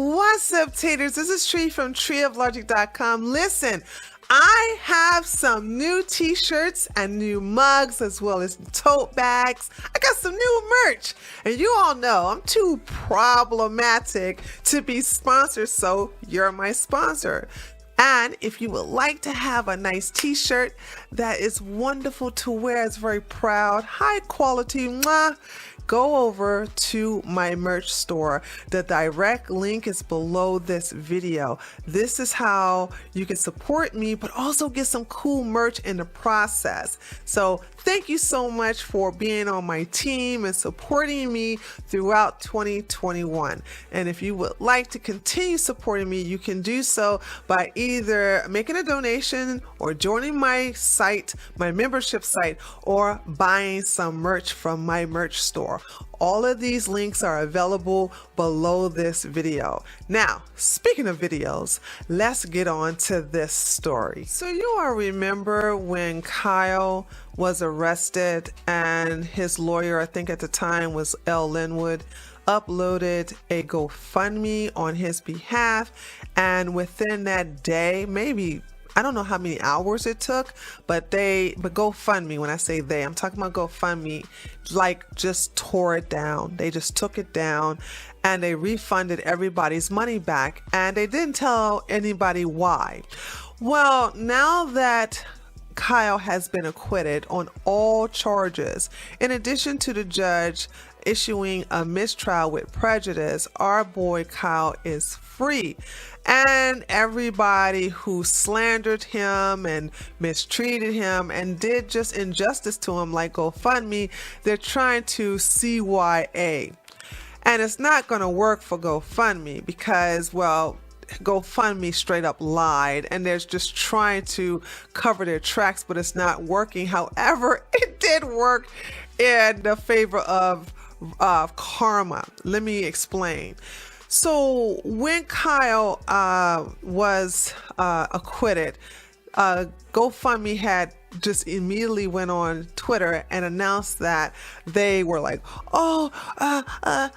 What's up, taters? This is Tree from treeoflogic.com. Listen, I have some new t-shirts and new mugs as well as tote bags. I got some new merch. And you all know I'm too problematic to be sponsored, so you're my sponsor. And if you would like to have a nice t-shirt that is wonderful to wear, it's very proud, high quality, go over to my merch store. The direct link is below this video. This is how you can support me, but also get some cool merch in the process. So thank you so much for being on my team and supporting me throughout 2021. And if you would like to continue supporting me, you can do so by either making a donation or joining my site, my membership site, or buying some merch from my merch store. All of these links are available below this video. Now, speaking of videos, let's get on to this story. So you all remember when Kyle was arrested and his lawyer, I think at the time was L. Linwood, uploaded a GoFundMe on his behalf, and within that day, maybe I don't know how many hours it took, but GoFundMe, when I say they, I'm talking about GoFundMe, like just tore it down. They just took it down and they refunded everybody's money back, and they didn't tell anybody why. Well, now that Kyle has been acquitted on all charges, in addition to the judge issuing a mistrial with prejudice, our boy Kyle is free. And everybody who slandered him and mistreated him and did just injustice to him, like GoFundMe, they're trying to CYA. And it's not going to work for GoFundMe because, well, GoFundMe straight up lied, and they're just trying to cover their tracks, but it's not working. However, it did work in the favor of karma. Let me explain. So when Kyle was acquitted, GoFundMe had just immediately went on Twitter and announced that they were like, now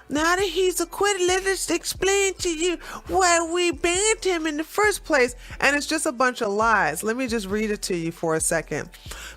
that he's acquitted, let us explain to you why we banned him in the first place. And it's just a bunch of lies. Let me just read it to you for a second.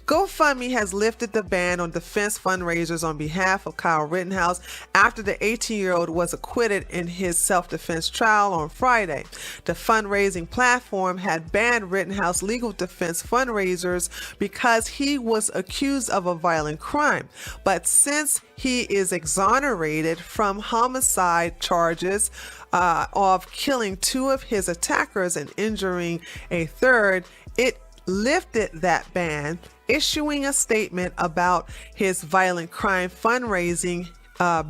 GoFundMe has lifted the ban on defense fundraisers on behalf of Kyle Rittenhouse after the 18-year-old was acquitted in his self-defense trial on Friday. The fundraising platform had banned Rittenhouse legal defense fundraisers because he was accused of a violent crime. But since he is exonerated from homicide charges of killing two of his attackers and injuring a third, it lifted that ban, issuing a statement about his violent crime fundraising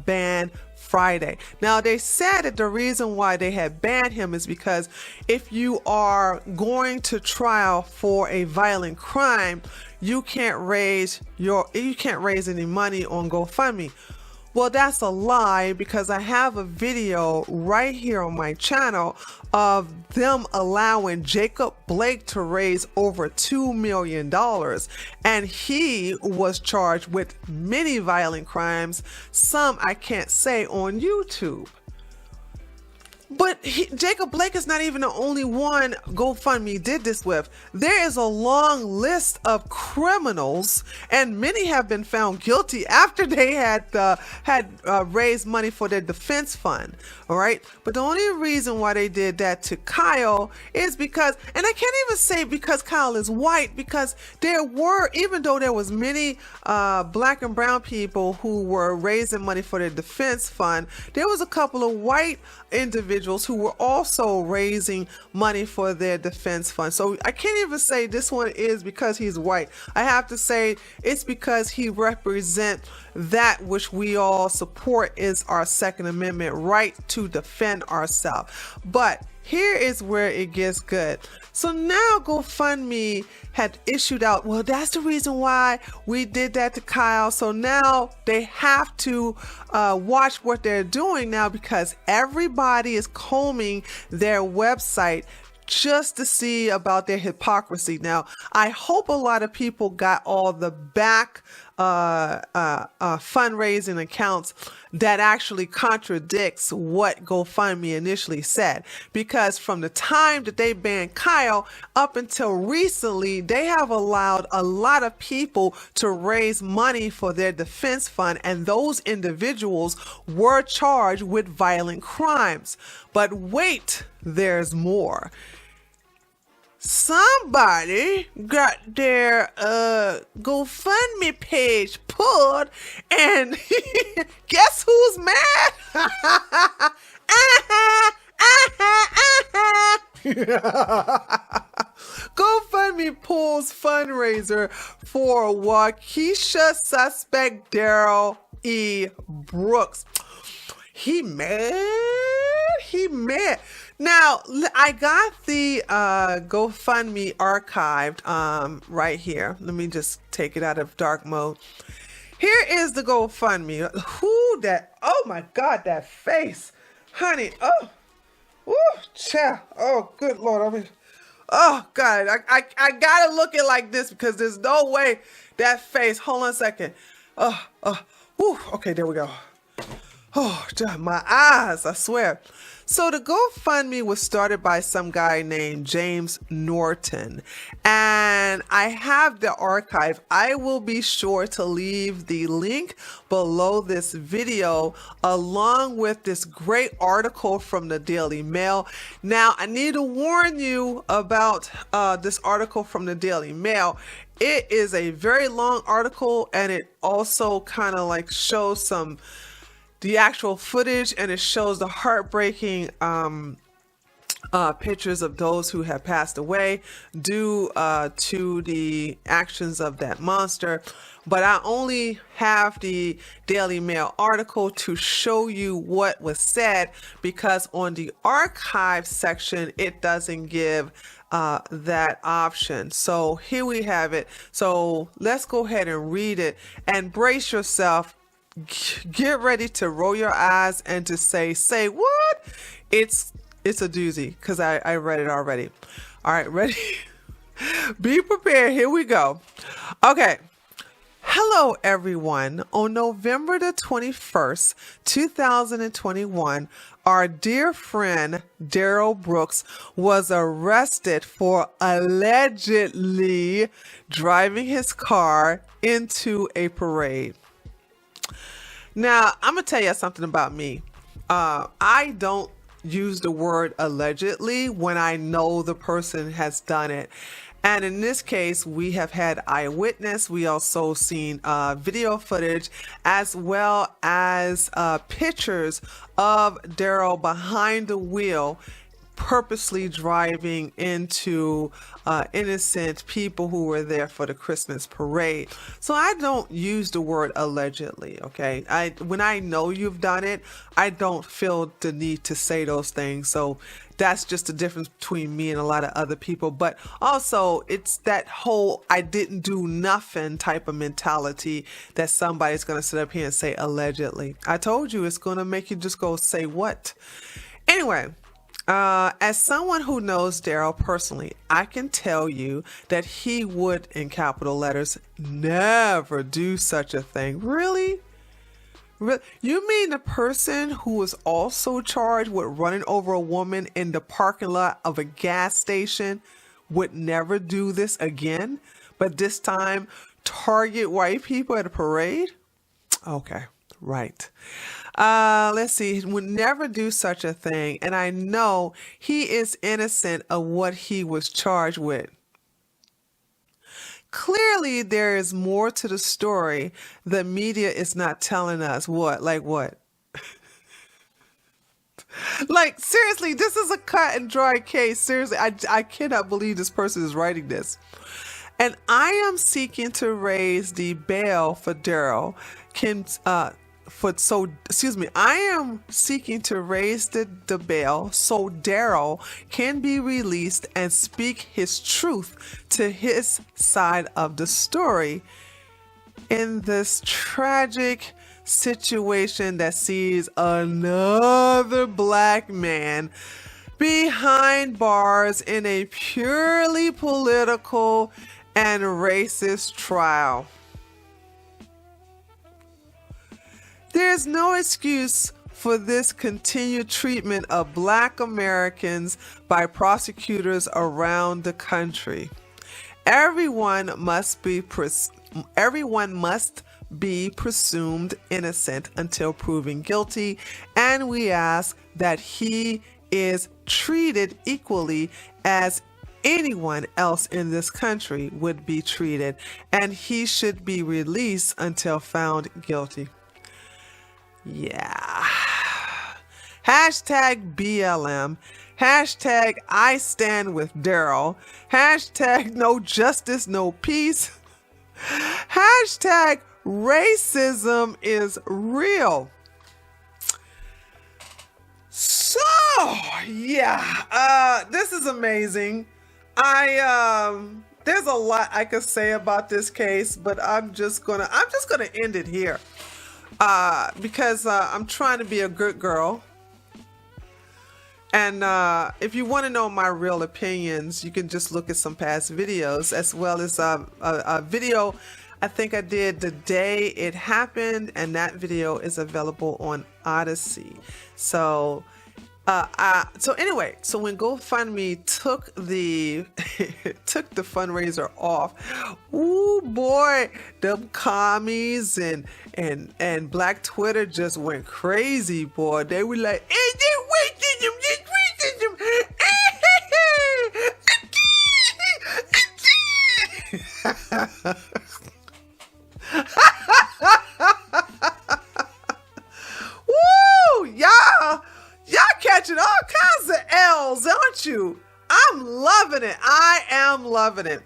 ban Friday. Now, they said that the reason why they had banned him is because if you are going to trial for a violent crime, you can't raise any money on GoFundMe. Well, that's a lie, because I have a video right here on my channel of them allowing Jacob Blake to raise over $2 million. And he was charged with many violent crimes, some I can't say on YouTube. But Jacob Blake is not even the only one GoFundMe did this with. There is a long list of criminals, and many have been found guilty after they had raised money for their defense fund. All right, but the only reason why they did that to Kyle is because, and I can't even say because Kyle is white, because there were, even though there was many black and brown people who were raising money for their defense fund, there was a couple of white individuals who were also raising money for their defense fund. So I can't even say this one is because he's white. I have to say it's because he represents that which we all support, is our Second Amendment right to defend ourselves. But here is where it gets good. So now GoFundMe had issued out, well, that's the reason why we did that to Kyle. So now they have to watch what they're doing now, because everybody is combing their website just to see about their hypocrisy. Now, I hope a lot of people got all the back fundraising accounts that actually contradicts what GoFundMe initially said. Because from the time that they banned Kyle up until recently, they have allowed a lot of people to raise money for their defense fund, and those individuals were charged with violent crimes. But wait, there's more. Somebody got their GoFundMe page pulled, and guess who's mad? GoFundMe pulls fundraiser for Waukesha suspect Darrell E. Brooks. He mad. Now, I got the GoFundMe archived right here. Let me just take it out of dark mode. Here is the GoFundMe. Oh my God, that face. Honey, oh, woo, child. Oh, good Lord. Oh God, I gotta look it like this because there's no way that face. Hold on a second. Woo, okay, there we go. Oh, my eyes, I swear. So the GoFundMe was started by some guy named James Norton, and I have the archive. I will be sure to leave the link below this video along with this great article from the Daily Mail. Now, I need to warn you about this article from the Daily Mail. It is a very long article, and it also kind of like shows the actual footage, and it shows the heartbreaking pictures of those who have passed away due to the actions of that monster. But I only have the Daily Mail article to show you what was said, because on the archive section, it doesn't give that option. So here we have it. So let's go ahead and read it and brace yourself. Get ready to roll your eyes and to say what? It's a doozy, because I read it already. All right, ready? Be prepared. Here we go. Okay. Hello, everyone. On November the 21st, 2021, our dear friend Darrell Brooks was arrested for allegedly driving his car into a parade. Now, I'm going to tell you something about me. I don't use the word allegedly when I know the person has done it. And in this case, we have had eyewitness. We also seen video footage as well as pictures of Darrell behind the wheel, purposely driving into innocent people who were there for the Christmas parade. So I don't use the word allegedly, okay? When I know you've done it, I don't feel the need to say those things. So that's just the difference between me and a lot of other people. But also, it's that whole I didn't do nothing type of mentality that somebody's going to sit up here and say allegedly. I told you it's going to make you just go say what? Anyway, as someone who knows Darrell personally, I can tell you that he would, in capital letters, never do such a thing. Really? You mean the person who was also charged with running over a woman in the parking lot of a gas station would never do this again, but this time target white people at a parade? Okay, right. Let's see. He would never do such a thing, and I know he is innocent of what he was charged with. Clearly, there is more to the story the media is not telling us. What? Like what? Like, seriously, this is a cut and dry case. Seriously, I cannot believe this person is writing this. And I am seeking to raise the bail for Darrell. I am seeking to raise the bail so Darrell can be released and speak his truth to his side of the story in this tragic situation that sees another black man behind bars in a purely political and racist trial. There's no excuse for this continued treatment of Black Americans by prosecutors around the country. Everyone must be presumed innocent until proven guilty, and we ask that he is treated equally as anyone else in this country would be treated, and he should be released until found guilty. Yeah. Hashtag BLM. Hashtag I stand with Darrell. Hashtag no justice, no peace. Hashtag racism is real. So, yeah, this is amazing. There's a lot I could say about this case, but I'm just gonna end it here. Because I'm trying to be a good girl. And if you want to know my real opinions, you can just look at some past videos, as well as a video I think I did the day it happened, and that video is available on Odyssey. So anyway, so when GoFundMe took the took the fundraiser off, ooh boy, them commies and Black Twitter just went crazy, boy. They were like, hey, Woo! Y'all catching all kinds of L's, aren't you? I'm loving it. I am loving it.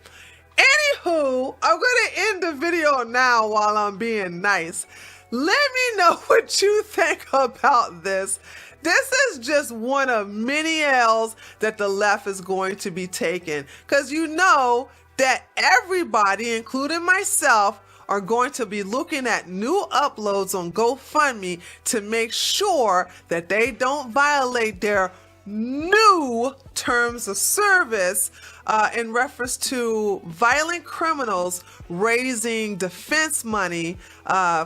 Anywho, I'm going to end the video now while I'm being nice. Let me know what you think about this. This is just one of many L's that the left is going to be taking. Because you know that everybody, including myself, are going to be looking at new uploads on GoFundMe to make sure that they don't violate their new terms of service in reference to violent criminals raising defense money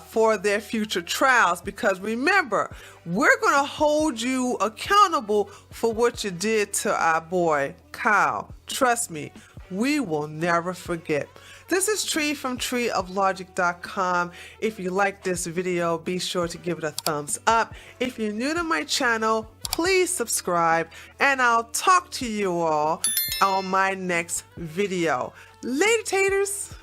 for their future trials. Because remember, we're going to hold you accountable for what you did to our boy Kyle. Trust me, we will never forget. This is Tree from treeoflogic.com. If you like this video, be sure to give it a thumbs up. If you're new to my channel, please subscribe, and I'll talk to you all on my next video. Later, taters.